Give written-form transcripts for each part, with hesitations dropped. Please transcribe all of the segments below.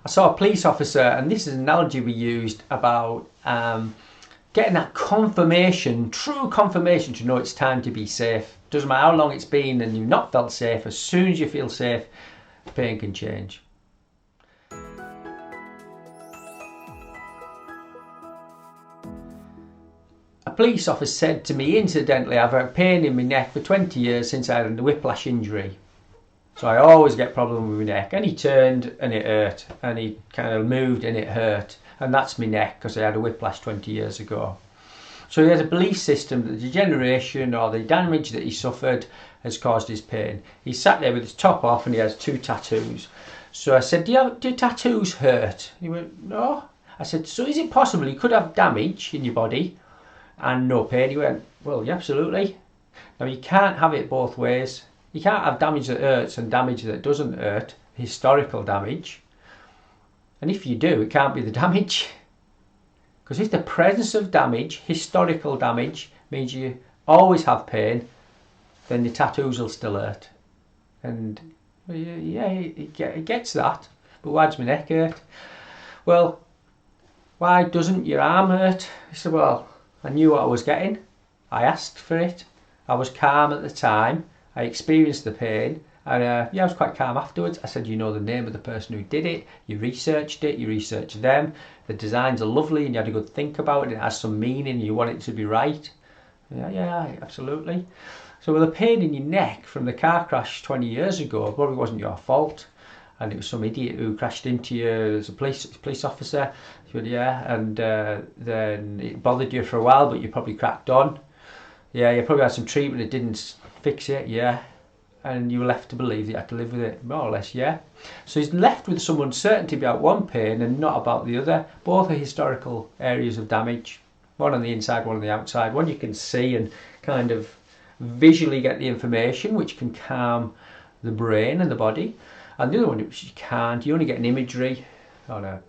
I saw a police officer, and this is an analogy we used about getting that confirmation, true confirmation to know it's time to be safe. Doesn't matter how long it's been and you've not felt safe, as soon as you feel safe, pain can change. A police officer said to me, incidentally, I've had pain in my neck for 20 years since I had a whiplash injury. So I always get problems with my neck. And he turned and it hurt, and he kind of moved and it hurt. And that's my neck because I had a whiplash 20 years ago. So he has a belief system that the degeneration or the damage that he suffered has caused his pain. He sat there with his top off and he has 2 tattoos. So I said, do tattoos hurt? He went, no. I said, so is it possible you could have damage in your body and no pain? He went, well, yeah, absolutely. Now you can't have it both ways. You can't have damage that hurts and damage that doesn't hurt, historical damage. And if you do, it can't be the damage. Because if the presence of damage, historical damage, means you always have pain, then the tattoos will still hurt. And yeah, it gets that. But why does my neck hurt? Well, why doesn't your arm hurt? He said, well, I knew what I was getting. I asked for it. I was calm at the time. I experienced the pain. And yeah, I was quite calm afterwards. I said, you know the name of the person who did it. You researched it. You researched them. The designs are lovely and you had a good think about it. It has some meaning. You want it to be right. Yeah, absolutely. So with a pain in your neck from the car crash 20 years ago, it probably wasn't your fault. And it was some idiot who crashed into you. There's a police officer. He said, yeah, and then it bothered you for a while, but you probably cracked on. Yeah, you probably had some treatment that didn't fix it, yeah. And you were left to believe that you had to live with it, more or less, yeah. So he's left with some uncertainty about one pain and not about the other. Both are historical areas of damage. One on the inside, one on the outside. One you can see and kind of visually get the information, which can calm the brain and the body. And the other one which you can't. You only get an imagery on an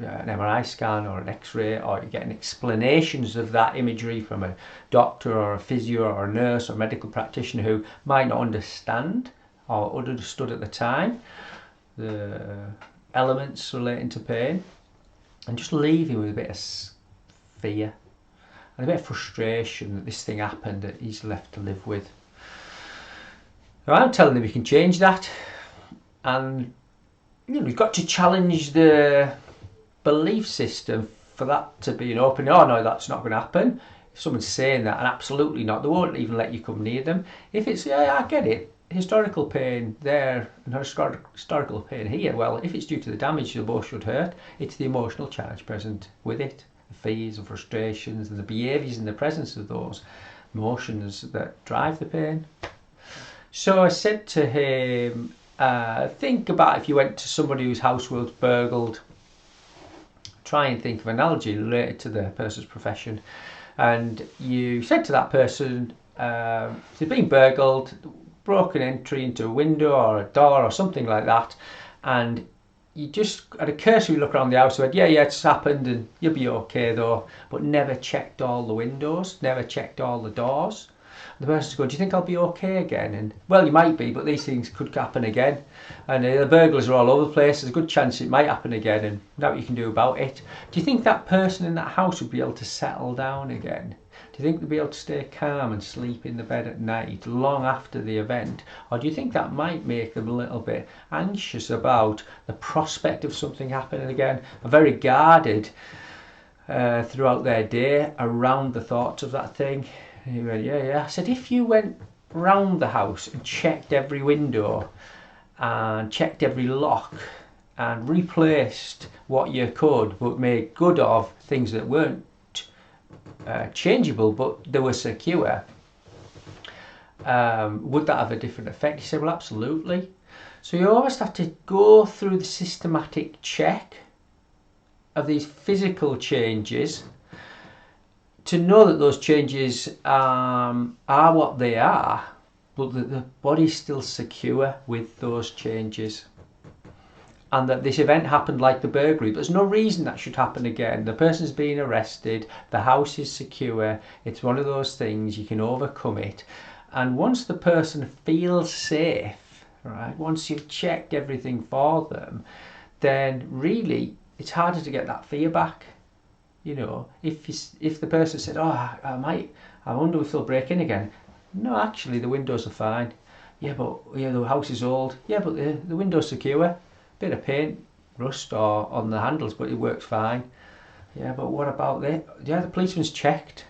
MRI scan or an X-ray, or you're getting explanations of that imagery from a doctor or a physio or a nurse or a medical practitioner who might not understand or understood at the time the elements relating to pain, and just leave him with a bit of fear and a bit of frustration that this thing happened that he's left to live with. Now, I'm telling him he can change that, and we've got to challenge the belief system for that to be an open. Oh no, that's not going to happen. If someone's saying that, and absolutely not, they won't even let you come near them. If it's, yeah, I get it, historical pain there and historical pain here, well, if it's due to the damage, they both should hurt. It's the emotional charge present with it, the fears and frustrations and the behaviours in the presence of those emotions that drive the pain. So I said to him, think about if you went to somebody whose house was burgled. Try and think of an analogy related to the person's profession, and you said to that person, if they've been burgled, broken entry into a window or a door or something like that, and you just had a cursory look around the house and said, yeah, it's happened and you'll be okay though, but never checked all the windows, never checked all the doors. The person's going, do you think I'll be okay again? And well, you might be, but these things could happen again. And the burglars are all over the place. There's a good chance it might happen again, and now what you can do about it. Do you think that person in that house would be able to settle down again? Do you think they'd be able to stay calm and sleep in the bed at night long after the event? Or do you think that might make them a little bit anxious about the prospect of something happening again? Are very guarded throughout their day around the thoughts of that thing? He went, yeah. I said, if you went round the house and checked every window and checked every lock and replaced what you could, but made good of things that weren't changeable, but they were secure, would that have a different effect? He said, well, absolutely. So you always have to go through the systematic check of these physical changes to know that those changes are what they are, but that the body's still secure with those changes. And that this event happened like the burglary. There's no reason that should happen again. The person's being arrested, the house is secure, it's one of those things, you can overcome it. And once the person feels safe, right, once you've checked everything for them, then really it's harder to get that fear back. You know, if the person said, "Oh, I wonder if they'll break in again." No, actually, the windows are fine. Yeah, but the house is old. Yeah, but the window's secure. Bit of paint, rust or on the handles, but it works fine. Yeah, but what about the policeman's checked.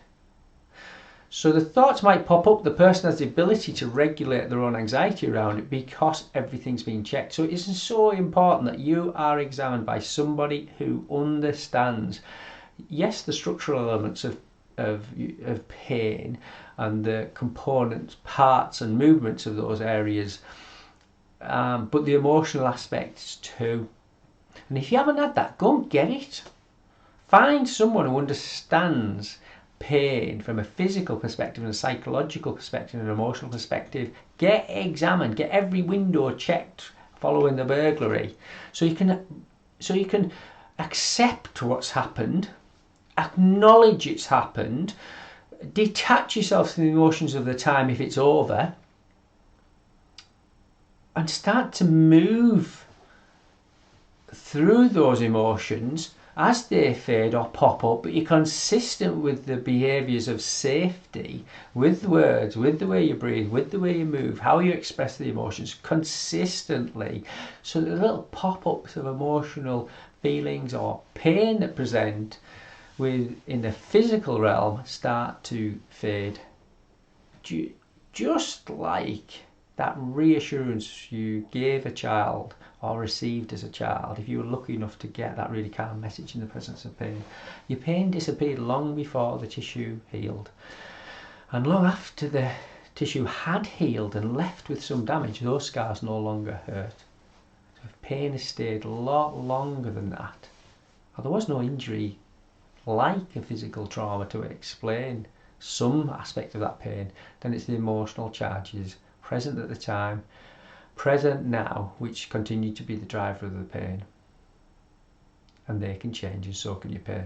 So the thoughts might pop up. The person has the ability to regulate their own anxiety around it because everything's been checked. So it isn't so important that you are examined by somebody who understands, yes, the structural elements of pain and the components, parts and movements of those areas, but the emotional aspects too. And if you haven't had that, go and get it. Find someone who understands pain from a physical perspective and a psychological perspective and an emotional perspective. Get examined, get every window checked following the burglary, so you can accept what's happened, acknowledge it's happened, detach yourself from the emotions of the time if it's over, and start to move through those emotions as they fade or pop up, but you're consistent with the behaviours of safety, with the words, with the way you breathe, with the way you move, how you express the emotions consistently, so that the little pop-ups of emotional feelings or pain that present in the physical realm start to fade. Just like that reassurance you gave a child or received as a child, if you were lucky enough to get that really calm message in the presence of pain, your pain disappeared long before the tissue healed. And long after the tissue had healed and left with some damage, those scars no longer hurt. So if pain has stayed a lot longer than that, or there was no injury like a physical trauma to explain some aspect of that pain, then it's the emotional charges present at the time, present now, which continue to be the driver of the pain. And they can change, and so can your pain.